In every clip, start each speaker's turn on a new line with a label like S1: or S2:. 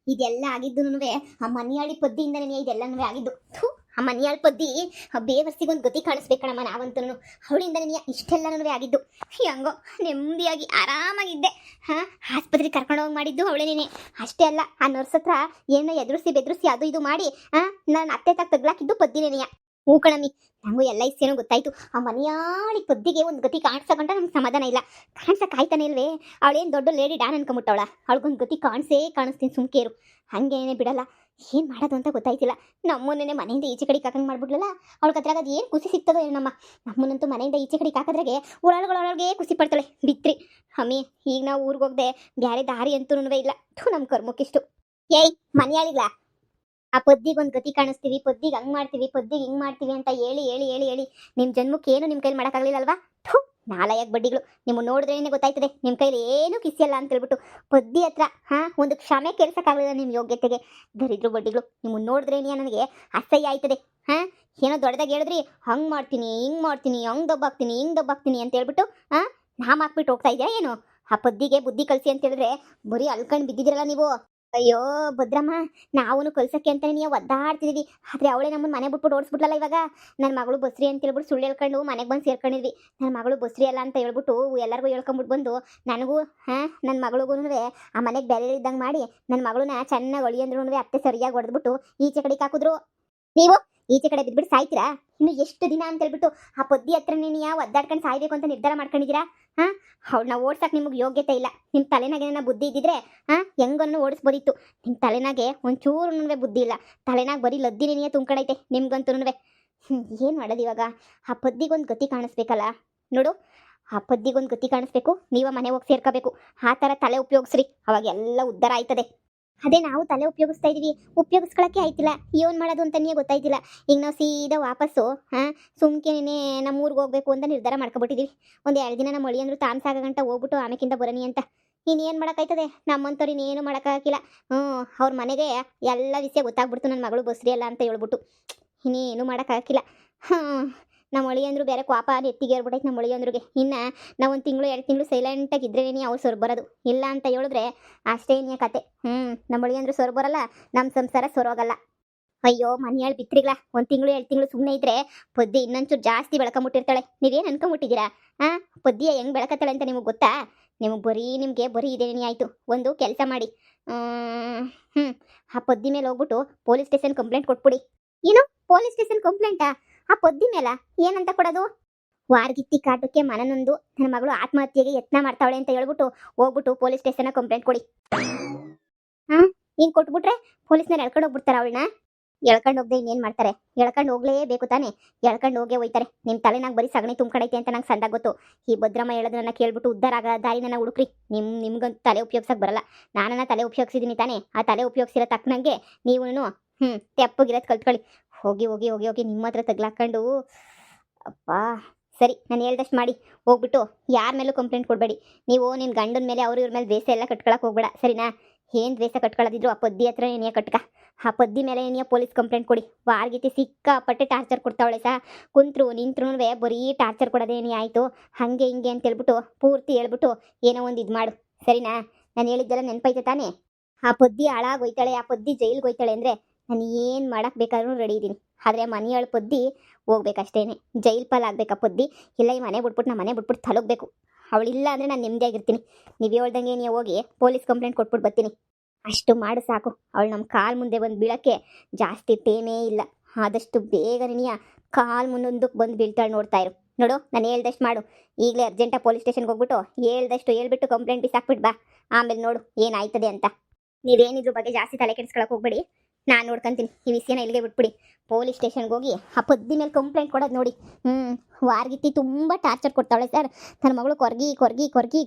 S1: ಇದೆಲ್ಲ ಆಗಿದ್ದು ಆ ಮನಿಯಾಳಿ ಪದ್ದಿಯಿಂದನೇ ಇದೆಲ್ಲನೂ ಆಗಿದ್ದು. ಥು, ಆ ಮನಿಯಾಳಿ ಪದ್ದಿ ಆ ಬೇವರ್ಸಿಗೊಂದು ಗತಿ ಕಾಣಿಸ್ಬೇಕಣಮ್ಮ ನಾವಂತೂ. ಅವಳಿಂದನೇ ಇಷ್ಟೆಲ್ಲನೂ ಆಗಿದ್ದು. ಹೆಂಗೋ ನೆಮ್ಮದಿಯಾಗಿ ಆರಾಮಾಗಿದ್ದೆ. ಆಸ್ಪತ್ರೆಗೆ ಕರ್ಕೊಂಡು ಹೋಗಿ ಮಾಡಿದ್ದು ಅವಳೇನೇನೆ. ಅಷ್ಟೇ ಅಲ್ಲ, ಆ ನರ್ಸ್ ಹತ್ರ ಏನೋ ಎದುರಿಸಿ ಬೆದರಿಸಿ ಅದು ಇದು ಮಾಡಿ ನಾನು ಅತ್ತೆ ತಗ್ಲಾಕಿದ್ದು ಪದ್ದಿನೇನೆಯ. ಹೂ ಕಣಮ್ಮಿ, ನಂಗೂ ಎಲ್ಲ ಇಷ್ಟೇನೋ ಗೊತ್ತಾಯ್ತು. ಆ ಮನೆಯಾಳಿ ಪದ್ದಿಗೆ ಒಂದು ಗತಿ ಕಾಣಿಸಕಂಟ ನಮ್ಗೆ ಸಮಾಧಾನ ಇಲ್ಲ. ಕಾಣಿಸ್ತಾನೆ ಇಲ್ವೇ? ಅವಳೇನು ದೊಡ್ಡ ಲೇಡಿ ಡಾನ್ ಅನ್ಕೊಂಬಿಟ್ಟವಳ. ಅವಳಿಗೊಂದು ಗತಿ ಕಾಣಿಸ್ತೀನಿ ಸುಮ್ಕೇರು. ಹಂಗೇನೆ ಬಿಡಲ್ಲ. ಏನು ಮಾಡೋದು ಅಂತ ಗೊತ್ತಾಯ್ತಿಲ್ಲ. ನಮ್ಮನ್ನೇ ಮನೆಯಿಂದ ಈಚೆ ಕಡೆಗೆ ಹಾಕಂಗೆ ಮಾಡ್ಬಿಡ್ಲಲ್ಲ. ಅವಳ ಕತ್ರಾಗ ಅದು ಏನು ಖುಷಿ ಸಿಗ್ತದೋ ಏನಮ್ಮ. ನಮ್ಮನ್ನಂತೂ ಮನೆಯಿಂದ ಈಚೆ ಕಡೆಗೆ ಹಾಕಿದ್ರಾಗೆ ಒಳಗೊಳಗೆ ಖುಷಿ ಪಡ್ತಾಳೆ ಬಿತ್ರಿ. ಅಮ್ಮಿ, ಈಗ ನಾವು ಊರಿಗೆ ಹೋಗದೆ ಬೇರೆ ದಾರಿ ಅಂತೂ ಇಲ್ಲ. ನಮ್ಮ ಕರ್ಮಕ್ಕಿಷ್ಟು. ಏಯ್ ಮನೆಯಾಳಿಗ್ಲಾ, ಆ ಪದ್ದಿಗೊಂದು ಗತಿ ಕಾಣಿಸ್ತೀವಿ, ಪದ್ದಿಗೆ ಹಂಗೆ ಮಾಡ್ತೀವಿ, ಪದ್ದಿಗೆ ಹಿಂಗೆ ಮಾಡ್ತೀವಿ ಅಂತ ಹೇಳಿ ಹೇಳಿ ಹೇಳಿ ಹೇಳಿ ನಿಮ್ಮ ಜನ್ಮಕ್ಕೆ ಏನು ನಿಮ್ಮ ಕೈಲಿ ಮಾಡೋಕ್ಕಾಗಲಿಲ್ಲಲ್ವಾ? ಥು, ನಾಲಾಯಕ್ ಬಡ್ಡಿಗಳು. ನಿಮ್ಮನ್ನು ನೋಡಿದ್ರೇನೆ ಗೊತ್ತಾಯ್ತದೆ ನಿಮ್ಮ ಕೈಲಿ ಏನೂ ಕಿಸಿಯಲ್ಲ ಅಂತ ಹೇಳ್ಬಿಟ್ಟು ಪದ್ದಿ ಹತ್ರ ಒಂದು ಕ್ಷಮೆ ಕೇಳ್ಸೋಕ್ಕಾಗಲಿಲ್ಲ ನಿಮ್ಮ ಯೋಗ್ಯತೆಗೆ. ದರಿದ್ರು ಬಡ್ಡಿಗಳು. ನಿಮ್ಮನ್ನು ನೋಡಿದ್ರೇನೆ ನನಗೆ ಅಸಹ್ಯ ಆಯ್ತದೆ. ಏನೋ ದೊಡ್ಡದಾಗಿ ಹೇಳಿದ್ರಿ, ಹಂಗೆ ಮಾಡ್ತೀನಿ, ಹಿಂಗೆ ಮಾಡ್ತೀನಿ, ಹಂಗೆ ದಬ್ಬಾಕ್ತೀನಿ ಅಂತ ಹೇಳ್ಬಿಟ್ಟು ನಾಮ ಹಾಕ್ಬಿಟ್ಟು ಹೋಗ್ತಾ ಇದೆಯಾ ಏನು? ಆ ಪದ್ದಿಗೆ ಬುದ್ಧಿ ಕಲಿಸಿ ಅಂತ ಹೇಳಿದ್ರೆ ಬರೀ ಅಲ್ಕಂಡು ಬಿದ್ದಿದ್ದೀರಲ್ಲ ನೀವು. ಅಯ್ಯೋ ಭದ್ರಮ್ಮ, ನಾವು ಕಲ್ಸಕ್ಕೆ ಅಂತಾನೆ ನೀವು ಒದ್ದಾಡ್ತಿದ್ವಿ. ಆದರೆ ಅವಳೇ ನಮ್ಮನ್ನು ಮನೆ ಬಿಟ್ಬಿಟ್ಟು ಓಡಿಸ್ಬಿಟ್ಲಲ್ಲ. ಇವಾಗ ನನ್ನ ಮಗಳು ಬಸ್ರಿ ಅಂತ ಹೇಳ್ಬಿಟ್ಟು ಸುಳ್ಳು ಹೇಳ್ಕೊಂಡು ಮನೆಗೆ ಬಂದು ಸೇರ್ಕೊಂಡಿದ್ವಿ. ನನ್ನ ಮಗಳು ಬಸ್ರಿ ಅಲ್ಲ ಅಂತ ಹೇಳ್ಬಿಟ್ಟು ಎಲ್ಲರಿಗೂ ಹೇಳ್ಕೊಂಬಿಟ್ಟು ಬಂದು ನನಗೂ ನನ್ನ ಮಗಳಿಗೂ ಆ ಮನೆಗೆ ಬೇರೆ ಇದ್ದಂಗೆ ಮಾಡಿ ನನ್ನ ಮಗಳನ್ನ ಚೆನ್ನಾಗಿ ಒಳಿ ಅಂದ್ರೂ ಅತ್ತೆ ಸರಿಯಾಗಿ ಹೊಡೆದ್ಬಿಟ್ಟು ಈಚೆ ಕಡೆಗೆ ಹಾಕಿದ್ರು. ನೀವು ಈಚೆ ಕಡೆ ಬಿದ್ಬಿಟ್ಟು ಸಾಯ್ತೀರಾ? ಇನ್ನು ಎಷ್ಟು ದಿನ ಅಂತ ಹೇಳ್ಬಿಟ್ಟು ಆ ಪದ್ದಿ ಹತ್ರನೇ ನೀವು ಒದ್ದಾಡ್ಕೊಂಡು ಸಾಯ್ಬೇಕು ಅಂತ ನಿರ್ಧಾರ ಮಾಡ್ಕೊಂಡಿದ್ದೀರಾ? ಅವಳನ್ನ ಓಡ್ಸಕ್ಕೆ ನಿಮಗೆ ಯೋಗ್ಯತೆ ಇಲ್ಲ. ನಿಮ್ಮ ತಲೆನಾಗೇನ ಬುದ್ಧಿ ಇದ್ದಿದ್ರೆ ಹೆಂಗನ್ನು ಓಡಿಸ್ಬೋದಿತ್ತು. ನಿಮ್ಮ ತಲೆನಾಗೆ ಒಂಚೂರು ಬುದ್ಧಿ ಇಲ್ಲ. ತಲೆನಾಗ ಬರೀ ಲದ್ದಿನೇ ತುಂಬ್ಕೊಂಡೈತೆ ನಿಮ್ಗಂತೂ. ಏನು ಮಾಡೋದು ಇವಾಗ? ಆ ಪದ್ದಿಗೊಂದು ಗತಿ ಕಾಣಿಸ್ಬೇಕಲ್ಲ. ನೋಡು, ಆ ಪದ್ದಿಗೊಂದು ಗತಿ ಕಾಣಿಸ್ಬೇಕು. ನೀವ ಮನೆ ಹೋಗಿ ಸೇರ್ಕೋಬೇಕು. ಆ ಥರ ತಲೆ ಉಪಯೋಗಿಸ್ರಿ, ಅವಾಗ ಎಲ್ಲ ಉದ್ಧಾರ ಆಯ್ತದೆ. ಅದೇ ನಾವು ತಲೆ ಉಪಯೋಗಿಸ್ತಾ ಇದೀವಿ, ಉಪಯೋಗಿಸ್ಕೊಳಕ್ಕೆ ಆಯ್ತಿಲ್ಲ. ಏನು ಮಾಡೋದು ಅಂತಲೇ ಗೊತ್ತಾಯ್ತಿಲ್ಲ. ಈಗ ನಾವು ಸೀದಾ ವಾಪಸ್ಸು ಸುಮ್ಕೆನೇ ನಮ್ಮ ಊರಿಗೆ ಹೋಗ್ಬೇಕು ಅಂತ ನಿರ್ಧಾರ ಮಾಡ್ಕೊಬಿಟ್ಟಿದ್ದೀವಿ. ಒಂದು 2 ದಿನ ನಮ್ಮ ಮಳಿ ಅಂದ್ರು ತಾಮ್ಸಾಗ ಗಂಟ ಹೋಗ್ಬಿಟ್ಟು ಆಮೇಕಿಂದ ಬರೋನಿ ಅಂತ. ಇನ್ನೇನು ಮಾಡೋಕ್ಕಾಯ್ತದೆ? ನಮ್ಮಂಥವ್ರು ಇನ್ನೇನು ಮಾಡೋಕ್ಕಾಗಿಲ್ಲ. ಅವ್ರ ಮನೆಗೆ ಎಲ್ಲ ವಿಷಯ ಗೊತ್ತಾಗ್ಬಿಡ್ತು ನನ್ನ ಮಗಳು ಬಸ್ರಿ ಅಲ್ಲ ಅಂತ ಹೇಳ್ಬಿಟ್ಟು. ಇನ್ನೇನು ಮಾಡೋಕ್ಕಾಗಿಲ್ಲ. ನಮ್ಮ ಮಳಿ ಅಂದ್ರು ಬೇರೆ ಕ್ವಾಪ ಎತ್ತಿಗೆ ಏರ್ಬಿಟ್ಟೈತೆ ನಮ್ಮ ಮಳಿ ಅಂದ್ರಿಗೆ. ಇನ್ನು ನಾವು 1 ತಿಂಗಳು 2 ತಿಂಗಳು ಸೈಲೆಂಟಾಗಿ ಇದ್ರೇನೇ ಅವ್ರು ಸೊರ್ ಬರೋದು. ಇಲ್ಲ ಅಂತ ಹೇಳಿದ್ರೆ ಅಷ್ಟೇ ಏನೇ ಕತೆ. ನಮ್ಮ ಮಳಿ ಅಂದ್ರು ಸೊರ್ ಬರೋಲ್ಲ, ನಮ್ಮ ಸಂಸಾರ ಸೊರೋಗಲ್ಲ. ಅಯ್ಯೋ ಮನೆಯಾಳು ಬಿತ್ರಿಗ್ಲಾ, 1 ತಿಂಗಳು 2 ತಿಂಗಳು ಸುಮ್ಮನೆ ಇದ್ರೆ ಪದ್ದಿ ಇನ್ನೊಂಚೂರು ಜಾಸ್ತಿ ಬೆಳ್ಕೊಂಬಿಟ್ಟಿರ್ತಾಳೆ. ನೀವೇನು ಅನ್ಕೊಂಬಿಟ್ಟಿದ್ದೀರಾ? ಪದ್ದಿಯ ಹೆಂಗೆ ಬೆಳಕತ್ತಾಳೆ ಅಂತ ನಿಮಗೆ ಗೊತ್ತಾ? ನಿಮಗೆ ಬರೀ ಇದೇನೇ ಆಯಿತು. ಒಂದು ಕೆಲಸ ಮಾಡಿ, ಆ ಪದ್ದಿ ಮೇಲೆ ಹೋಗ್ಬಿಟ್ಟು ಪೊಲೀಸ್ ಸ್ಟೇಷನ್ ಕಂಪ್ಲೇಂಟ್ ಕೊಟ್ಬಿಡಿ. ಏನು ಪೊಲೀಸ್ ಸ್ಟೇಷನ್ ಕಂಪ್ಲೇಂಟಾ? ಆ ಪದ್ದಿ ಮೇಲ ಏನಂತ ಕೊಡೋದು? ವಾರ್ಗಿತ್ತಿ ಕಾಟಕ್ಕೆ ಮನನೊಂದು ನನ್ನ ಮಗಳು ಆತ್ಮಹತ್ಯೆಗೆ ಯತ್ನ ಮಾಡ್ತಾವಳೆ ಅಂತ ಹೇಳ್ಬಿಟ್ಟು ಹೋಗ್ಬಿಟ್ಟು ಪೊಲೀಸ್ ಸ್ಟೇಷನ್ ಕಂಪ್ಲೇಂಟ್ ಕೊಡಿ. ಹಿಂಗೆ ಕೊಟ್ಬಿಟ್ರೆ ಪೊಲೀಸ್ನವ್ರು ಎಳ್ಕೊಂಡು ಹೋಗ್ಬಿಡ್ತಾರ ಅವಳನ್ನ. ಎಳ್ಕೊಂಡು ಹೋಗದೆ ಇನ್ನೇನು ಮಾಡ್ತಾರೆ? ಎಳ್ಕೊಂಡು ಹೋಗ್ಲೇಬೇಕು ತಾನೆ. ಎಳ್ಕೊಂಡು ಹೋಗೇ ಹೋಯ್ತಾರೆ. ನಿಮ್ಮ ತಲೆನಾಗ ಬರೀ ಸಗಣಿ ತುಂಬ್ಕೊಂಡೈತೆ ಅಂತ ನಂಗೆ ಸಂದಾಗ ಗೊತ್ತು. ಈ ಭದ್ರಮ್ಮ ಹೇಳೋದನ್ನ ಕೇಳ್ಬಿಟ್ಟು ಉದ್ಧಾರ ಆಗ ದಾರಿನ ಹುಡುಕ್ರಿ. ನಿಮ್ಗಂತೂ ತಲೆ ಉಪಯೋಗಿಸಕ್ಕೆ ಬರಲ್ಲ. ನಾನನ್ನ ತಲೆ ಉಪಯೋಗಿಸಿದ್ದೀನಿ ತಾನೆ. ಆ ತಲೆ ಉಪಯೋಗಿಸಿರೋ ತಕ್ಕನಂಗೆ ನೀವು ತೆಪ್ಪಗಿರೋದು ಕಲ್ತ್ಕೊಳ್ಳಿ. ಹೋಗಿ ಹೋಗಿ ಹೋಗಿ ಹೋಗಿ ನಿಮ್ಮ ಹತ್ರ ತಗ್ಲಾಕೊಂಡು. ಅಪ್ಪ ಸರಿ, ನಾನು ಹೇಳ್ದಷ್ಟು ಮಾಡಿ. ಹೋಗ್ಬಿಟ್ಟು ಯಾರ ಮೇಲೂ ಕಂಪ್ಲೇಂಟ್ ಕೊಡಬೇಡಿ. ನೀವು ನಿನ್ನ ಗಂಡನ ಮೇಲೆ ಇವ್ರ ಮೇಲೆ ದ್ವೇಷ ಎಲ್ಲ ಕಟ್ಕೊಳಕ್ಕೆ ಹೋಗ್ಬೇಡ, ಸರಿನಾ? ಏನು ದ್ವೇಷ ಕಟ್ಕೊಳ್ಳೋದಿದ್ರು ಆ ಪದ್ದಿ ಹತ್ರ ಏನಿಯ ಕಟ್ಕ. ಆ ಪದ್ದಿ ಮೇಲೆ ಏನಿಯ ಪೊಲೀಸ್ ಕಂಪ್ಲೇಂಟ್ ಕೊಡಿ. ವಾರ್ಗೀತಿ ಸಿಕ್ಕಾಪಟ್ಟೆ ಟಾರ್ಚರ್ ಕೊಡ್ತಾವಳೆ ಕುಂತ್ರು ನಿಂತ್ರು ಬರೀ ಟಾರ್ಚರ್ ಕೊಡೋದೇನೇ ಆಯಿತು ಹಾಗೆ ಹಿಂಗೆ ಅಂತ ಹೇಳ್ಬಿಟ್ಟು ಪೂರ್ತಿ ಹೇಳ್ಬಿಟ್ಟು ಏನೋ ಒಂದು ಇದು ಮಾಡು, ಸರಿನಾ? ನಾನು ಹೇಳಿದ್ದೆಲ್ಲ ನೆನಪೈತೆ ತಾನೇ? ಆ ಪದ್ದಿ ಹಾಳಾಗೋಯ್ತಾಳೆ, ಆ ಪದ್ದಿ ಜೈಲಿಗೆ ಹೋಯ್ತಾಳೆ ಅಂದರೆ ನಾನು ಏನು ಮಾಡೋಕ್ಕೆ ಬೇಕಾದ್ರೂ ರೆಡಿ ಇದ್ದೀನಿ. ಆದರೆ ಮನೆಯಾಳು ಪದ್ದಿ ಹೋಗ್ಬೇಕಷ್ಟೇನೆ. ಜೈಲ್ ಪಾಲ್ ಆಗ್ಬೇಕಾ ಪದ್ದಿ? ಇಲ್ಲ ಈ ಮನೆ ಬಿಟ್ಬಿಟ್ಟು ನಾನು ಮನೆ ಬಿಟ್ಬಿಟ್ಟು ತಲೋಗ್ಬೇಕು. ಅವಳಿಲ್ಲ ಅಂದರೆ ನಾನು ನೆಮ್ಮದಿಯಾಗಿರ್ತೀನಿ. ನೀವು ಹೇಳ್ದಂಗೆ ನೀವು ಹೋಗಿ ಪೊಲೀಸ್ ಕಂಪ್ಲೇಂಟ್ ಕೊಟ್ಬಿಟ್ಟು ಬರ್ತೀನಿ. ಅಷ್ಟು ಮಾಡು ಸಾಕು. ಅವಳು ನಮ್ಮ ಕಾಲು ಮುಂದೆ ಬಂದು ಬೀಳೋಕ್ಕೆ ಜಾಸ್ತಿ ಟೇಮೇ ಇಲ್ಲ. ಆದಷ್ಟು ಬೇಗನೆ ಕಾಲು ಮುಂದೊಂದಕ್ಕೆ ಬಂದು ಬೀಳ್ತಾಳೆ, ನೋಡ್ತಾ ಇರು. ನೋಡು, ನಾನು ಹೇಳ್ದಷ್ಟು ಮಾಡು. ಈಗಲೇ ಅರ್ಜೆಂಟಾಗಿ ಪೊಲೀಸ್ ಸ್ಟೇಷನ್ಗೆ ಹೋಗ್ಬಿಟ್ಟು ಹೇಳ್ಬಿಟ್ಟು ಕಂಪ್ಲೇಂಟ್ ಬಿಸಾಕ್ಬಿಟ್ಟು ಬಾ. ಆಮೇಲೆ ನೋಡು ಏನಾಯ್ತದೆ ಅಂತ. ನೀವೇನಿದ್ರ ಬಗ್ಗೆ ಜಾಸ್ತಿ ತಲೆ ಕೆಡಿಸ್ಕೊಳಕ್ಕೆ ಹೋಗ್ಬೇಡಿ, ನಾನು ನೋಡ್ಕೊಂತೀನಿ. ಈ ವಿಷಯನ ಇಲ್ಲಿಗೆ ಬಿಟ್ಬಿಡಿ. ಪೊಲೀಸ್ ಸ್ಟೇಷನ್ಗೆ ಹೋಗಿ ಆ ಪದ್ದಿ ಮೇಲೆ ಕಂಪ್ಲೇಂಟ್ ಕೊಡೋದು ನೋಡಿ. ವಾರ್ಗಿತ್ತಿ ತುಂಬ ಟಾರ್ಚರ್ ಕೊಡ್ತಾವಳೆ ಸರ್. ನನ್ನ ಮಗಳು ಕೊರ್ಗಿ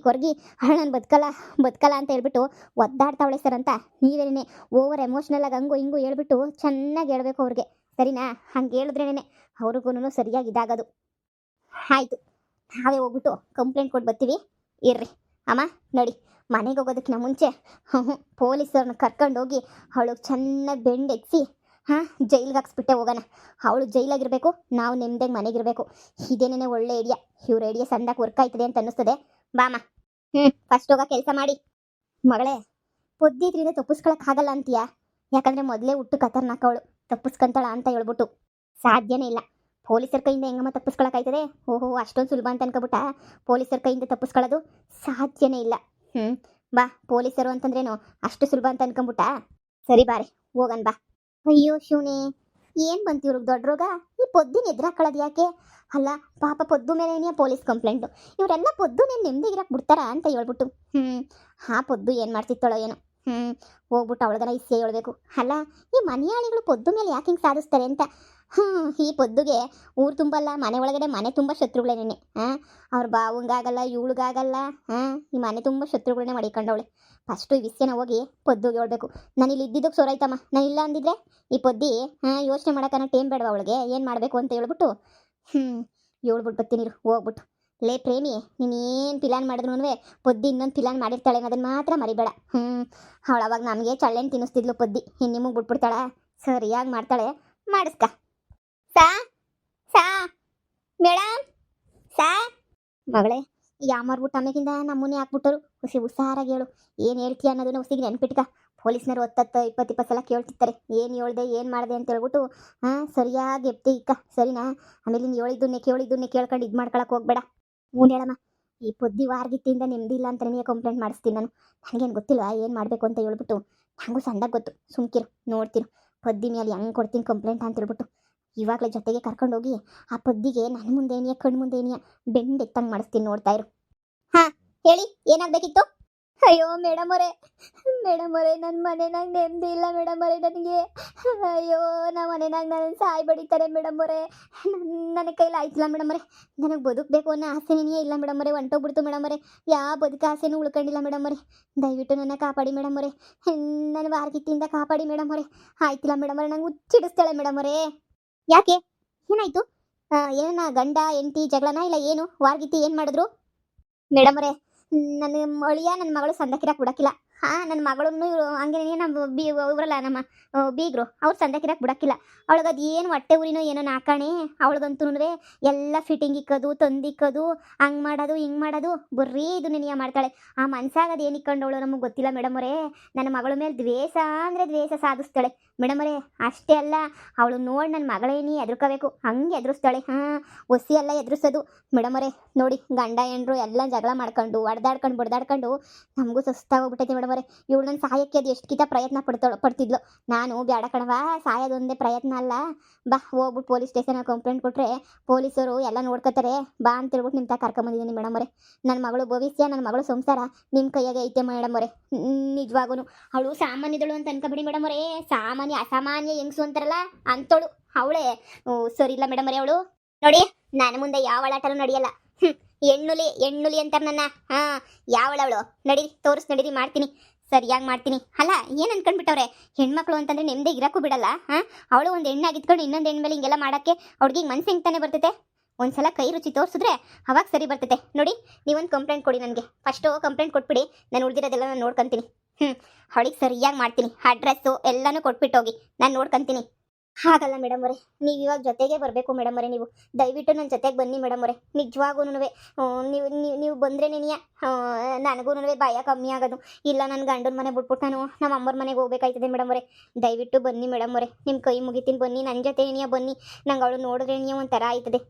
S1: ನಾನು ಬದುಕಲ್ಲ ಅಂತ ಹೇಳ್ಬಿಟ್ಟು ಒದ್ದಾಡ್ತಾವಳೆ ಸರ್ ಅಂತ ನೀವೇನೇ ಓವರ್ ಎಮೋಷ್ನಲಾಗಿ ಹಂಗು ಹಿಂಗು ಹೇಳ್ಬಿಟ್ಟು ಚೆನ್ನಾಗಿ ಹೇಳ್ಬೇಕು ಅವ್ರಿಗೆ, ಸರಿನಾ? ಹಂಗೆ ಹೇಳಿದ್ರೇನೆ ಅವ್ರಿಗೂ ಸರಿಯಾಗಿ ಇದಾಗೋದು. ಆಯಿತು, ನಾವೇ ಹೋಗ್ಬಿಟ್ಟು ಕಂಪ್ಲೇಂಟ್ ಕೊಟ್ಟು ಬರ್ತೀವಿ. ಇರ್ರಿ ಅಮ್ಮ, ನೋಡಿ ಮನೆಗೆ ಹೋಗೋದಕ್ಕಿಂತ ಮುಂಚೆ ಪೊಲೀಸವ್ರನ್ನ ಕರ್ಕೊಂಡು ಹೋಗಿ ಅವಳು ಚೆನ್ನಾಗಿ ಬೆಂಡೆಕ್ಸಿ ಜೈಲಿಗೆ ಹಾಕ್ಸ್ಬಿಟ್ಟೆ ಹೋಗೋಣ. ಅವಳು ಜೈಲಾಗಿರಬೇಕು, ನಾವು ನೆಮ್ಮದಿಯಾಗಿ ಮನೆಗಿರಬೇಕು. ಇದೇನೇ ಒಳ್ಳೆ ಐಡಿಯಾ. ಇವ್ರ ಐಡಿಯಾ ಸಂದಾಗಿ ವರ್ಕ್ ಆಯ್ತದೆ ಅಂತ ಅನ್ನಿಸ್ತದೆ. ಬಾಮ, ಫಸ್ಟ್ ಹೋಗೋ ಕೆಲಸ ಮಾಡಿ. ಮಗಳೇ, ಪೊದ್ದಿದ್ರಿಂದ ತಪ್ಪಿಸ್ಕೊಳಕ್ಕಾಗಲ್ಲ ಅಂತೀಯಾ? ಯಾಕಂದ್ರೆ ಮೊದಲೇ ಹುಟ್ಟು ಖತರ್ನಾಕವಳು, ತಪ್ಪಿಸ್ಕೊಂತಾಳ ಅಂತ ಹೇಳ್ಬಿಟ್ಟು ಸಾಧ್ಯನೇ ಇಲ್ಲ. ಪೊಲೀಸರ ಕೈಯಿಂದ ಹೆಂಗಮ್ಮ ತಪ್ಪಿಸ್ಕೊಳಕ್ಕಾಯ್ತದೆ? ಓಹೋ, ಅಷ್ಟೊಂದು ಸುಲಭ ಅಂತ ಅನ್ಕೊಬಿಟ್ಟ? ಪೊಲೀಸರ ಕೈಯಿಂದ ತಪ್ಪಿಸ್ಕೊಳ್ಳೋದು ಸಾಧ್ಯನೇ ಇಲ್ಲ. ಬಾ, ಪೊಲೀಸರು ಅಂತಂದ್ರೇನು ಅಷ್ಟು ಸುಲಭ ಅಂತ ಅನ್ಕೊಂಬಿಟ್ಟ? ಸರಿ ಬಾರೆ, ಹೋಗನ್ ಬಾ. ಅಯ್ಯೋ ಶಿವನೇ, ಏನ್ ಬಂತು ಇವ್ರಿಗೆ ದೊಡ್ಡ ರೋಗ? ಈ ಪೊದ್ದಿನ ಎದುರಾಕೊಳ್ಳೋದು ಯಾಕೆ? ಅಲ್ಲ ಪಾಪ ಪೊದ್ದು ಮೇಲೇನೇ ಪೊಲೀಸ್ ಕಂಪ್ಲೇಂಟು. ಇವರೆಲ್ಲ ಪೊದ್ದು ನೀನು ನೆಮ್ಮದಿಗಿರಕ್ಕೆ ಬಿಡ್ತಾರ ಅಂತ ಹೇಳ್ಬಿಟ್ಟು ಆ ಪೊದ್ದು ಏನು ಮಾಡ್ತಿತ್ತಳೋ ಏನೋ. ಹೋಗ್ಬಿಟ್ಟು ಅವಳಗನ ಇಸ್ಸೆ ಹೇಳ್ಬೇಕು. ಅಲ್ಲ, ಈ ಮನೆಯಾಳಿಗಳು ಪೊದ್ದು ಮೇಲೆ ಯಾಕೆ ಹಿಂಗೆ ಸಾಧಿಸ್ತಾರೆ ಅಂತ. ಈ ಪೊದ್ದುಗೆ ಊರು ತುಂಬಲ್ಲ, ಮನೆ ಒಳಗಡೆ ಮನೆ ತುಂಬ ಶತ್ರುಗಳೇನೆ. ಅವ್ರ ಬಾವಂಗಾಗಲ್ಲ, ಇವಳಿಗಾಗಲ್ಲ. ಈ ಮನೆ ತುಂಬ ಶತ್ರುಗಳನ್ನೇ ಮಾಡಿಕೊಂಡವಳೆ. ಫಸ್ಟು ಈ ವಿಷಯನ ಹೋಗಿ ಪೊದ್ದುಗೆ ಹೇಳ್ಬೇಕು. ನಾನು ಇಲ್ಲಿ ಇದ್ದಿದ್ದಕ್ಕೆ ಸೋರಾಯ್ತಮ್ಮ, ನಾನು ಇಲ್ಲ ಅಂದಿದ್ರೆ ಈ ಪೊದ್ದಿ ಯೋಚನೆ ಮಾಡೋಕ್ಕನ ಟೇಮ್ ಬೇಡವಾ ಅವಳಿಗೆ ಏನು ಮಾಡಬೇಕು ಅಂತ ಹೇಳ್ಬಿಟ್ಟು ಹೇಳ್ಬಿಟ್ಟು ಬರ್ತೀನಿ ಹೋಗ್ಬಿಟ್ಟು. ಲೇ ಪ್ರೇಮಿ, ನೀನೇನು ಪಿಲಾನ್ ಮಾಡಿದ್ರು ಪೊದ್ದಿ ಇನ್ನೊಂದು ಪಿಲಾನ್ ಮಾಡಿರ್ತಾಳೆ ಅನ್ನೋದನ್ನ ಮಾತ್ರ ಮರಿಬೇಡ. ಅವಳು ಅವಾಗ ನಮಗೆ ಚಳ್ಳೆಣ್ಣು ತಿನ್ನಿಸ್ತಿದ್ಲು ಪೊದ್ದಿ, ಇನ್ನು ನಿಮಗೆ ಬಿಟ್ಬಿಡ್ತಾಳ? ಸರಿಯಾಗಿ ಮಾಡ್ತಾಳೆ, ಮಾಡಿಸ್ಕ. ಸಾ ಸಾ ಮೇಡಮ್, ಸಾ ಮಗಳೇ, ಯಾಮಾರ್ಬಿಟ್ಟು ಆಮೇಕಿಂದ ನಮ್ಮನ್ನೇ ಹಾಕ್ಬಿಟ್ಟರು. ಹುಷಾರಾಗಿ ಹೇಳು, ಏನು ಹೇಳ್ತೀಯ ಅನ್ನೋದನ್ನ ಹುಸಿಗೆ ನೆನ್ಪಿಟ್ಕ. ಪೊಲೀಸ್ನವರು 10-20 ಸಲ ಕೇಳ್ತಿರ್ತಾರೆ, ಏನು ಹೇಳ್ದೆ ಏನು ಮಾಡಿದೆ ಅಂತ ಹೇಳ್ಬಿಟ್ಟು. ಸರಿಯಾಗಿ ಎಪ್ತಿ ಇಕ್ಕ, ಸರಿನಾ? ಆಮೇಲೆ ನೀನು ಕೇಳಿದ್ದನ್ನೇ ಕೇಳ್ಕೊಂಡು ಇದು ಮಾಡ್ಕೊಳಕ್ಕೆ ಹೋಗ್ಬೇಡ. ಹೇಳಮ್ಮ, ಈ ಪೊದ್ದಿ ವಾರಗಿತ್ತಿಂದ ನೆಮ್ಮದಿಲ್ಲ ಅಂತ ನನಗೆ ಕಂಪ್ಲೇಂಟ್ ಮಾಡಿಸ್ತೀನಿ ನಾನು. ನನಗೇನು ಗೊತ್ತಿಲ್ವಾ ಏನು ಮಾಡಬೇಕು ಅಂತ ಹೇಳ್ಬಿಟ್ಟು? ನನಗೂ ಸಣ್ಣದಾಗಿ ಗೊತ್ತು, ಸುಮ್ಕಿರು, ನೋಡ್ತಿರು ಪೊದ್ದಿ ಮೇಲೆ ಹೆಂಗೆ ಕೊಡ್ತೀನಿ ಕಂಪ್ಲೇಂಟ್ ಅಂತ ಹೇಳ್ಬಿಟ್ಟು. ಇವಾಗಲೇ ಜೊತೆಗೆ ಕರ್ಕೊಂಡೋಗಿ ಆ ಪೊದ್ದಿಗೆ ನನ್ನ ಮುಂದೇನಿಯ ಕಣ್ಣು ಮುಂದೇನಿಯ ಬೆಂಡ್ ಎತ್ತಂಗೆ ಮಾಡಿಸ್ತೀನಿ, ನೋಡ್ತಾ ಇರು. ಹಾಂ ಹೇಳಿ, ಏನಾಗಬೇಕಿತ್ತು? ಅಯ್ಯೋ ಮೇಡಮ್ ಅವರೇ, ನನ್ನ ಮನೆನಾಗ ನೆಮ್ಮದಿ ಇಲ್ಲ ಮೇಡಮ್ ಅವರೇ ನನಗೆ. ಅಯ್ಯೋ, ನಮ್ಮ ಮನೆನಾಗ ನನ್ನ ಸಾಯಿ ಬಡಿತಾರೆ ಮೇಡಮ್ ಅವರೇ. ನನ್ನ ಕೈಲಿ ಆಯ್ತಿಲ್ಲ ಮೇಡಮ್ ಅವರೇ. ನನಗೆ ಬದುಕಬೇಕು ಅನ್ನೋ ಆಸೆನೇ ಇಲ್ಲ ಮೇಡಮ್ ಅವರೇ, ಹೊಂಟೋಗ್ಬಿಡ್ತು ಮೇಡಮ್ ಅವರೇ. ಯಾವ ಬದುಕು ಆಸೆನೂ ಉಳ್ಕೊಂಡಿಲ್ಲ ಮೇಡಮ್ ಅವರೇ. ದಯವಿಟ್ಟು ನನ್ನ ಕಾಪಾಡಿ ಮೇಡಮ್ ಅವರೇ, ನನ್ನ ವಾರಗಿತ್ತಿಂದ ಕಾಪಾಡಿ ಮೇಡಮ್ ಅವರೇ. ಆಯ್ತಿಲ್ಲ ಮೇಡಮ್ ಅವರೇ, ನಂಗೆ ಹುಚ್ಚಿಡಿಸ್ತಾಳೆ ಮೇಡಮ್ ಅವರೇ. ಯಾಕೆ, ಏನಾಯ್ತು? ಏನ ಗಂಡ ಹೆಂಡತಿ ಜಗಳನ ಇಲ್ಲ ಏನು? ವಾರಗಿತ್ತಿ ಏನು ಮಾಡಿದ್ರು ಮೇಡಮ್ ಅವರೇ? ನನ್ನ ಅಳಿಯ ನನ್ನ ಮಗಳು ಸಂದಕಿರಕ್ಕೆ ಬಿಡಕ್ಕಿಲ್ಲ. ನನ್ನ ಮಗಳನ್ನು ಹಂಗೇನೇ ನಮ್ಮ ಇವರಲ್ಲ ನಮ್ಮ ಬೀಗರು, ಅವ್ರು ಸಂದಕಿರಕ್ಕೆ ಬಿಡಕ್ಕಿಲ್ಲ. ಅವಳಿಗದು ಏನು ಹೊಟ್ಟೆ ಊರಿನೋ ಏನೋ ನಾಕಾಣೆ. ಅವಳಿಗಂತೂ ಎಲ್ಲ ಫಿಟ್ಟಿಂಗ್ ಇಕ್ಕೋದು, ತಂದಿಕ್ಕೋದು, ಹಂಗೆ ಮಾಡೋದು ಹಿಂಗೆ ಮಾಡೋದು, ಬರ್ರೀ ಇದು ನೆನೆಯ ಮಾಡ್ತಾಳೆ. ಆ ಮನ್ಸಾಗದು ಏನು ಇಕ್ಕೊಂಡವಳು ನಮಗೆ ಗೊತ್ತಿಲ್ಲ ಮೇಡಮ್ ಅವರೇ. ನನ್ನ ಮಗಳ ಮೇಲೆ ದ್ವೇಷ ಅಂದರೆ ದ್ವೇಷ ಸಾಧಿಸ್ತಾಳೆ ಮೇಡಮ್ ಅವರೇ. ಅಷ್ಟೇ ಅಲ್ಲ, ಅವಳು ನೋಡಿ ನನ್ನ ಮಗಳೇನಿ ಎದುರ್ಕೋಬೇಕು ಹಂಗೆ ಎದುರಿಸ್ತಾಳೆ. ಒಸಿ ಎಲ್ಲ ಎದುರಿಸೋದು ಮೇಡಮ್ ಅವರೇ. ನೋಡಿ, ಗಂಡ ಹೆಂಡ್ರು ಎಲ್ಲ ಜಗಳ ಮಾಡ್ಕೊಂಡು ಹೊಡೆದಾಡ್ಕೊಂಡು ಬಡ್ದಾಡ್ಕೊಂಡು ನಮಗೂ ಸುಸ್ತಾಗೋಗ್ಬಿಟ್ಟೈತೆ ಮೇಡಮ್ ಅವರೇ. ಇವಳು ನನ್ನ ಸಹಾಯಕ್ಕೆ ಅದು ಎಷ್ಟು ಪ್ರಯತ್ನ ಪಡ್ತಿದ್ಲು. ನಾನು ಬ್ಯಾಡ ಕಣವ, ಸಾಯೋದೊಂದೇ ಪ್ರಯತ್ನ ಅಲ್ಲ, ಬಾ ಹೋಗ್ಬಿಟ್ಟು ಪೊಲೀಸ್ ಸ್ಟೇಷನಲ್ಲಿ ಕಂಪ್ಲೇಂಟ್ ಕೊಟ್ಟರೆ ಪೊಲೀಸರು ಎಲ್ಲ ನೋಡ್ಕೋತಾರೆ, ಬಾ ಅಂತ ಹೇಳ್ಬಿಟ್ಟು ನಿಮ್ಮ ತಾ ಕರ್ಕೊಂಬಂದಿದ್ದೀನಿ ಮೇಡಮ್ ಅವರೇ. ನನ್ನ ಮಗಳು ಭವಿಷ್ಯ, ನನ್ನ ಮಗಳು ಸಂಸಾರ ನಿಮ್ಮ ಕೈಯಾಗೆ ಐತೆ ಮೇಡಮ್ ಅವರೇ. ನಿಜವಾಗೂ ಅವಳು ಸಾಮಾನ್ಯದಳು ಅಂತ ಅನ್ಕೋಬೇಡಿ ಮೇಡಮ್ ಅವರೇ. ಅಸಾಮಾನ್ಯ ಹೆಂಗಸು ಅಂತಾರಲ್ಲ ಅಂತವಳು ಅವಳೇ. ಸರಿ ಇಲ್ಲ ಮೇಡಮ್ ಅವರೇ ಅವಳು. ನೋಡಿ, ನಾನು ಮುಂದೆ ಯಾವ ಆಟನೂ ನಡೆಯಲ್ಲ. ಎಣ್ಣುಲಿ ಅಂತಾರೆ ನನ್ನ. ಯಾವಳವಳು? ನಡೀರಿ, ನಡೀರಿ, ಮಾಡ್ತೀನಿ, ಸರಿಯಾಗಿ ಮಾಡ್ತೀನಿ. ಅಲ್ಲ, ಏನು ಅನ್ಕೊಂಡ್ಬಿಟ್ಟವ್ರೆ, ಹೆಣ್ಮಕ್ಳು ಅಂತಂದ್ರೆ ನೆಮ್ಮದಿ ಇರಕ್ಕೂ ಬಿಡಲ್ಲ. ಅವಳು ಒಂದು ಹೆಣ್ಣಾಗಿತ್ಕೊಂಡು ಇನ್ನೊಂದು ಹೆಣ್ಣು ಮೇಲೆ ಹಿಂಗೆಲ್ಲ ಮಾಡೋಕ್ಕೆ ಅವ್ಳಿಗೆ ಮನ್ಸು ಹೆಂಗೆ ತಾನೇ ಬರ್ತೈತೆ? ಒಂದ್ಸಲ ಕೈ ರುಚಿ ತೋರಿಸಿದ್ರೆ ಅವಾಗ ಸರಿ ಬರ್ತೈತೆ. ನೋಡಿ, ನೀವೊಂದು ಕಂಪ್ಲೇಂಟ್ ಕೊಡಿ ನನಗೆ. ಫಸ್ಟು ಕಂಪ್ಲೇಂಟ್ ಕೊಟ್ಬಿಡಿ, ನಾನು ಉಳಿದಿರೋದೆಲ್ಲ ನಾನು ನೋಡ್ಕೊತೀನಿ. ಅವಳಿಗೆ ಸರಿಯಾಗಿ ಮಾಡ್ತೀನಿ. ಅಡ್ರೆಸ್ಸು ಎಲ್ಲನೂ ಕೊಟ್ಬಿಟ್ಟು ಹೋಗಿ, ನಾನು ನೋಡ್ಕೊತೀನಿ. ಹಾಗಲ್ಲ ಮೇಡಮ್ ಅವರೇ, ನೀವು ಇವಾಗ ಜೊತೆಗೆ ಬರಬೇಕು ಮೇಡಮ್ ಅವರೇ. ನೀವು ದಯವಿಟ್ಟು ನನ್ನ ಜೊತೆಗೆ ಬನ್ನಿ ಮೇಡಮ್ ಅವರೇ. ನಿಜವಾಗೂ ನೀವು ಬಂದ್ರೇನೇನಿಯ ನನಗೂ ಭಯ ಕಮ್ಮಿ ಆಗೋದು. ಇಲ್ಲ, ನನ್ನ ಗಂಡನ ಮನೆ ಬಿಟ್ಬಿಟ್ಟು ನಾನು ನಮ್ಮ ಅಮ್ಮರ ಮನೆಗೆ ಹೋಗ್ಬೇಕಾಯ್ತದೆ ಮೇಡಮ್ ಅವರೇ. ದಯವಿಟ್ಟು ಬನ್ನಿ ಮೇಡಮ್ ಅವರೇ, ನಿಮ್ಮ ಕೈ ಮುಗಿತೀನಿ, ಬನ್ನಿ ನನ್ನ ಜೊತೆ ಏನಿಯ ಬನ್ನಿ. ನಂಗೆ ಅವಳು ನೋಡಿದ್ರೇನಿಯ ಒಂಥರ ಆಯ್ತದೆ,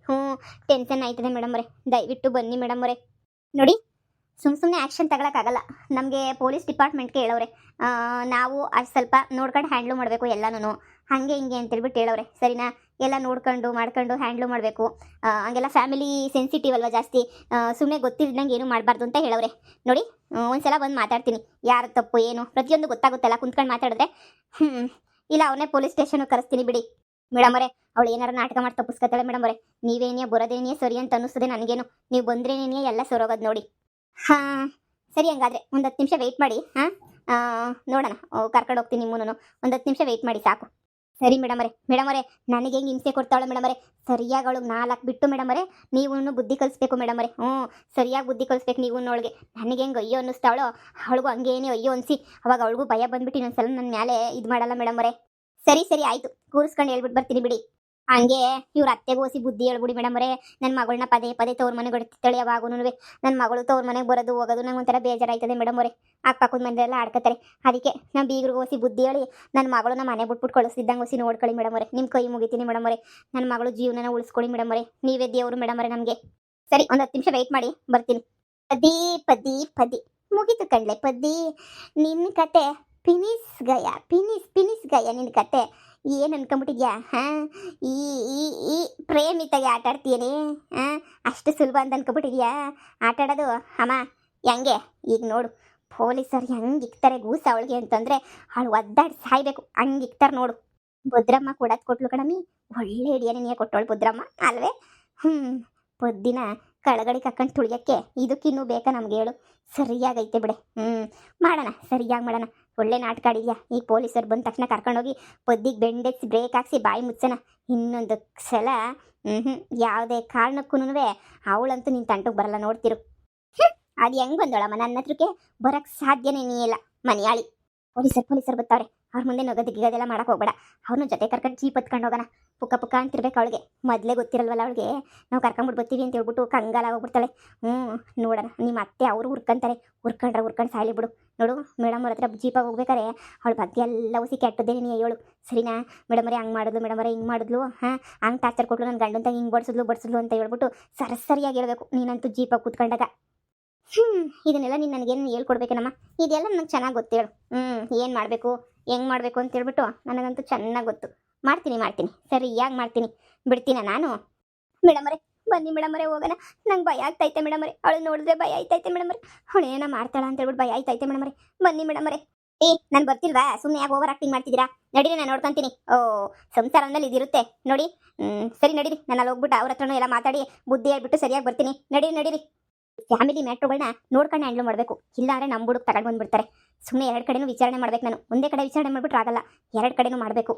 S1: ಟೆನ್ಷನ್ ಆಯ್ತದೆ ಮೇಡಮ್ ಅವರೇ. ದಯವಿಟ್ಟು ಬನ್ನಿ ಮೇಡಮ್ ಅವರೇ. ನೋಡಿ, ಸುಮ್ಮನೆ ಆ್ಯಕ್ಷನ್ ತಗೊಳಕ್ಕಾಗಲ್ಲ. ನಮಗೆ ಪೊಲೀಸ್ ಡಿಪಾರ್ಟ್ಮೆಂಟ್ಗೆ ಹೇಳೋರೆ, ನಾವು ಅಷ್ಟು ಸ್ವಲ್ಪ ನೋಡ್ಕೊಂಡು ಹ್ಯಾಂಡ್ಲು ಮಾಡಬೇಕು ಎಲ್ಲನೂ, ಹಾಗೆ ಹಿಂಗೆ ಅಂತೇಳ್ಬಿಟ್ಟು ಹೇಳೋರೆ. ಸರಿನಾ? ಎಲ್ಲ ನೋಡ್ಕೊಂಡು ಮಾಡ್ಕೊಂಡು ಹ್ಯಾಂಡ್ಲು ಮಾಡಬೇಕು. ಹಂಗೆಲ್ಲ ಫ್ಯಾಮಿಲಿ ಸೆನ್ಸಿಟಿವ್ ಅಲ್ವಾ ಜಾಸ್ತಿ. ಸುಮ್ಮನೆ ಗೊತ್ತಿದ್ದಂಗೆ ಏನು ಮಾಡಬಾರ್ದು ಅಂತ ಹೇಳೋರೆ. ನೋಡಿ, ಒಂದ್ಸಲ ಬಂದು ಮಾತಾಡ್ತೀನಿ, ಯಾರು ತಪ್ಪು ಏನು ಪ್ರತಿಯೊಂದು ಗೊತ್ತಾಗುತ್ತಲ್ಲ ಕುಂತ್ಕೊಂಡು ಮಾತಾಡಿದ್ರೆ. ಇಲ್ಲ, ಅವನೇ ಪೊಲೀಸ್ ಸ್ಟೇಷನ್ಗೆ ಕರೆಸ್ತೀನಿ ಬಿಡಿ ಮೇಡಮ್ ಅವರೇ. ಅವಳು ಏನಾರು ನಾಟಕ ಮಾಡಿ ತಪ್ಪಿಸ್ಕೊತಾಳೆ ಮೇಡಮ್ ಅವರೇ. ನೀವೇನೇ ಬರೋದೇನೇ ಸರಿ ಅಂತ ಅನ್ನಿಸ್ತದೆ ನನಗೇನು. ನೀವು ಬಂದ್ರೇನೇ ಎಲ್ಲ ಸೊರೋಗೋದು ನೋಡಿ. ಸರಿ, ಹಂಗಾದ್ರೆ ಒಂದು 10 ನಿಮಿಷ ವೆಯ್ಟ್ ಮಾಡಿ. ನೋಡೋಣ, ಕರ್ಕೊಂಡು ಹೋಗ್ತೀನಿ ನಿಮ್ಮನ್ನು. ಒಂದು 10 ನಿಮಿಷ ವೆಯ್ಟ್ ಮಾಡಿ ಸಾಕು. ಸರಿ ಮೇಡಮ್ ಅವರೇ, ನನಗೆ ಹೆಂಗೆ ಹಿಂಸೆ ಕೊಡ್ತಾವಳೆ ಮೇಡಮ್ ಅವರೇ. ಸರಿಯಾಗಿ ಅವಳಿಗೆ 4 ಬಿಟ್ಟು ಮೇಡಮ್ ಅವರೇ, ನೀವು ಬುದ್ಧಿ ಕಲಿಸ್ಬೇಕು ಮೇಡಮ್ ಅವರೇ. ಸರಿಯಾಗಿ ಬುದ್ಧಿ ಕಲಿಸ್ಬೇಕು ನೀವು ಅವಳಿಗೆ. ನನಗೆ ಹೆಂಗೆ ಅಯ್ಯೋ ಅನ್ನಿಸ್ತಾವಳೋ ಅವಳಿಗೂ ಹಂಗೇನೇ ಅಯ್ಯೋ ಅನಿಸಿ ಅವಾಗ ಅವಳಿಗೂ ಭಯ ಬಂದ್ಬಿಟ್ಟು ಇನ್ನೊಂದ್ಸಲ ನನ್ನ ಮೇಲೆ ಇದು ಮಾಡಲ್ಲ ಮೇಡಮ್ ಅವರೇ. ಸರಿ ಆಯಿತು, ಕೂರಿಸ್ಕೊಂಡು ಹೇಳ್ಬಿಟ್ಟು ಬರ್ತೀನಿ ಬಿಡಿ. ಹಂಗೆ ಇವ್ರ ಅತ್ತೆಗೆ ಓಸಿ ಬುದ್ಧಿ ಹೇಳ್ಬಿಡಿ ಮೇಡಮರೇ. ನನ್ನ ಮಗಳನ್ನ ಪದೇ ಪದೇ ತವ್ರ ಮನೆಗೆ ಹೊಡಿತಾಳೆ ಯಾವಾಗೂನು. ನನ್ನ ಮಗಳು ತವ್ರ ಮನೆಗೆ ಬರೋದು ಹೋಗೋದು ನಂಗೆ ಒಂಥರ ಬೇಜಾರಾಯ್ತದೆ ಮೇಡಮರೇ. ಅಕ್ಕಪಕ್ಕದ ಮನೆಯಲ್ಲ ಆಡ್ಕತಾರೆ. ಅದಕ್ಕೆ ನಮ್ಮ ಬೀಗ್ರಿಗೆ ಓಸಿ ಬುದ್ಧಿ ಹೇಳಿ ನನ್ನ ಮಗಳನ್ನ ಮನೆ ಬಿಟ್ಬಿಟ್ಟು ಕಳಿಸ್ತಿದ್ದಂಗೆ ಓಸಿ ನೋಡ್ಕೊಳ್ಳಿ ಮೇಡಮರೇ. ನಿಮ್ಮ ಕೈ ಮುಗಿತೀನಿ ಮೇಡಮರೇ. ನನ್ನ ಮಗಳು ಜೀವನನ ಉಳಿಸ್ಕೊಳ್ಳಿ ಮೇಡಮರೇ. ನೀವೇ ದೇವರು ಮೇಡಮರೇ ನಮಗೆ. ಸರಿ, ಒಂದು 10 ನಿಮಿಷ ವೆಯ್ಟ್ ಮಾಡಿ, ಬರ್ತೀನಿ. ಪದಿ ಪದಿ ಪದಿ ಮುಗೀತು ಕಣ್ಲೆ ಪದಿ. ನಿನ್ನ ಕತೆ ಪಿನಿಸ್ ಗಯ ನಿನ್ನ ಕತೆ. ಏನು ಅನ್ಕೊಂಬಿಟ್ಟಿದ್ಯಾ? ಹಾಂ, ಈ ಈ ಈ ಪ್ರೇಮಿತಾಗೆ ಆಟ ಆಡ್ತೀಯನೇ? ಹಾಂ, ಅಷ್ಟು ಸುಲಭ ಅಂತ ಅನ್ಕೊಂಬಿಟ್ಟಿದ್ಯಾ ಆಟ ಆಡೋದು? ಅಮ್ಮ ಹೆಂಗೆ ಈಗ ನೋಡು, ಪೊಲೀಸರು ಹೆಂಗೆ ಇಕ್ತಾರೆ ಗೂಸ ಅವಳಿಗೆ ಅಂತಂದರೆ ಅವಳು ಒದ್ದಾಡಿ ಸಾಯ್ಬೇಕು, ಹಂಗೆ ಇಕ್ತಾರೆ ನೋಡು. ಭದ್ರಮ್ಮ ಕೊಡೋದು ಕೊಟ್ಲು ಕಣಮ್ಮಿ, ಒಳ್ಳೆ ಹಿಡಿಯನೇ ನೀ ಕೊಟ್ಟವಳು ಭದ್ರಮ್ಮ ಅಲ್ವೇ? ಪೊದ್ದಿನ ಕಳಗಡೆ ಕಕ್ಕಂಡು ತುಳಿಯೋಕ್ಕೆ ಇದಕ್ಕಿನ್ನೂ ಬೇಕಾ ನಮ್ಗೆ ಹೇಳು? ಸರಿಯಾಗೈತೆ ಬಿಡೆ. ಮಾಡೋಣ, ಸರಿಯಾಗಿ ಮಾಡೋಣ. ಒಳ್ಳೆ ನಾಟಕ ಆಡಿದ್ಯಾ. ಈಗ ಪೊಲೀಸರು ಬಂದ ತಕ್ಷಣ ಕರ್ಕೊಂಡೋಗಿ ಪೊದ್ದಿಗೆ ಬೆಂಡೆಕ್ಸಿ ಬ್ರೇಕ್ ಹಾಕ್ಸಿ ಬಾಯಿ ಮುಚ್ಚನ. ಇನ್ನೊಂದು ಸಲ ಯಾವುದೇ ಕಾರಣಕ್ಕೂ ಅವಳಂತೂ ನಿನ್ನ ತಂಟಕ್ಕೆ ಬರಲ್ಲ, ನೋಡ್ತಿರು. ಅದು ಹೆಂಗೆ ಬಂದೋಳಮ್ಮ ನನ್ನ ಹತ್ರಕ್ಕೆ? ಬರೋಕ್ಕೆ ಸಾಧ್ಯನೇ ನೀ ಇಲ್ಲ ಮನೆಯಾಳಿ. ಪೊಲೀಸರು ಬರ್ತಾವ್ರೆ, ಅವ್ರ ಮುಂದೆ ನಗದಿಗೆಲ್ಲ ಮಾಡಕ್ಕೆ ಹೋಗ್ಬೇಡ. ಅವ್ರನ್ನ ಜೊತೆ ಕರ್ಕೊಂಡು ಜೀಪ್ ಹತ್ಕೊಂಡು ಹೋಗೋಣ. ಪುಕ್ಕ ಅಂತಿರ್ಬೇಕು ಅವಳಿಗೆ. ಮೊದಲೇ ಗೊತ್ತಿರಲ್ವಲ್ಲ ಅವಳಿಗೆ, ನಾವು ಕರ್ಕೊಂಬಿಟ್ಟು ಬರ್ತೀವಿ ಅಂತ ಹೇಳ್ಬಿಟ್ಟು ಕಂಗಾಲ ಹೋಗ್ಬಿಡ್ತಾಳೆ. ನೋಡೋಣ. ನಿಮ್ಮ ಅತ್ತೆ ಅವರು ಹುರ್ಕೊಂತಾರೆ, ಹುರ್ಕೊಂಡು ಸಾಯ್ಲಿ ಬಿಡು. ನೋಡು, ಮೇಡಮ್ ಅವ್ರ ಹತ್ರ ಜೀಪಾಗಿ ಹೋಗ್ಬೇಕಾರೆ ಅವಳ ಬಗ್ಗೆ ಎಲ್ಲ ಉಸಿ ಕೆಟ್ಟದ್ದೇ ನೀ ಹೇಳು, ಸರಿನಾ? ಮೇಡಮರೇ ಹಂಗೆ ಮಾಡಿದ್ಲು, ಮೇಡಮರೇ ಹಿಂಗೆ ಮಾಡಿದ್ಲು, ಹಂಗೆ ಟಾರ್ಚರ್ ಕೊಟ್ಲು, ನನ್ನ ಗಂಡಂತ ಹಿಂಗೆ ಬಡಿಸಿದ್ಲು ಅಂತ ಹೇಳ್ಬಿಟ್ಟು ಸರಿಯಾಗಿ ಹೇಳ್ಬೇಕು ನೀನಂತೂ ಜೀಪಾಗಿ ಕೂತ್ಕೊಂಡಾಗ. ಇದನ್ನೆಲ್ಲ ನೀನು ನನಗೇನು ಹೇಳ್ಕೊಡ್ಬೇಕೇನಮ್ಮ? ಇದೆಲ್ಲ ನನಗೆ ಚೆನ್ನಾಗಿ ಗೊತ್ತೇಳು. ಏನು ಮಾಡಬೇಕು, ಹೆಂಗೆ ಮಾಡಬೇಕು ಅಂತ ಹೇಳ್ಬಿಟ್ಟು ನನಗಂತೂ ಚೆನ್ನಾಗಿ ಗೊತ್ತು. ಮಾಡ್ತೀನಿ, ಸರಿಯಾಗಿ ಮಾಡ್ತೀನಿ. ಬಿಡ್ತೀನ ನಾನು? ಮೇಡಮರೇ ಬನ್ನಿ ಮೇಡಮರೇ, ಹೋಗೋಣ. ನಂಗೆ ಭಯ ಆಗ್ತೈತೆ ಮೇಡಮರೇ. ಅವಳು ನೋಡಿದ್ರೆ ಭಯ ಆಯ್ತೈತೆ ಮೇಡಮರೇ. ಅವಳು ಏನೋ ಮಾಡ್ತಾಳ ಅಂತ ಹೇಳ್ಬಿಟ್ಟು ಭಯ ಆಯ್ತೈತೆ ಮೇಡಮರೇ. ಬನ್ನಿ ಮೇಡಮರೇ. ನಾನು ಬರ್ತಿಲ್ವಾ? ಸುಮ್ಮನೆ ಯಾಕೆ ಓವರ್ ಆಕ್ಟಿಂಗ್ ಮಾಡ್ತಿದ್ದೀರಾ? ನಡೀರಿ, ನಾನು ನೋಡ್ಕೊತೀನಿ. ಸಂಸಾರ ಅಂದಲ್ಲಿ ಇದಿರುತ್ತೆ ನೋಡಿ. ಸರಿ ನಡೀರಿ, ನಾನು ಅಲ್ಲಿ ಹೋಗ್ಬಿಟ್ಟು ಅವ್ರ ಹತ್ರನೂ ಎಲ್ಲ ಮಾತಾಡಿ ಬುದ್ಧಿ ಹೇಳ್ಬಿಟ್ಟು ಸರಿಯಾಗಿ ಬರ್ತೀನಿ. ನಡೀರಿ. ಫ್ಯಾಮಿಲಿ ಮ್ಯಾಟ್ರುಗಳನ್ನ ನೋಡ್ಕೊಂಡು ಹ್ಯಾಂಡ್ಲ್ ಮಾಡಬೇಕು. ಇಲ್ಲಾಂದ್ರೆ ನಮ್ಮ ಬುಡಕ್ಕೆ ತಗೊಂಡು ಬಂದ್ಬಿಡ್ತಾರೆ. ಸುಮ್ಮನೆ 2 ಕಡೆನೂ ವಿಚಾರಣೆ ಮಾಡ್ಬೇಕು ನಾನು. ಒಂದೇ ಕಡೆ ವಿಚಾರಣೆ ಮಾಡ್ಬಿಟ್ರೆ ಆಗಲ್ಲ, 2 ಕಡೆನೂ ಮಾಡಬೇಕು.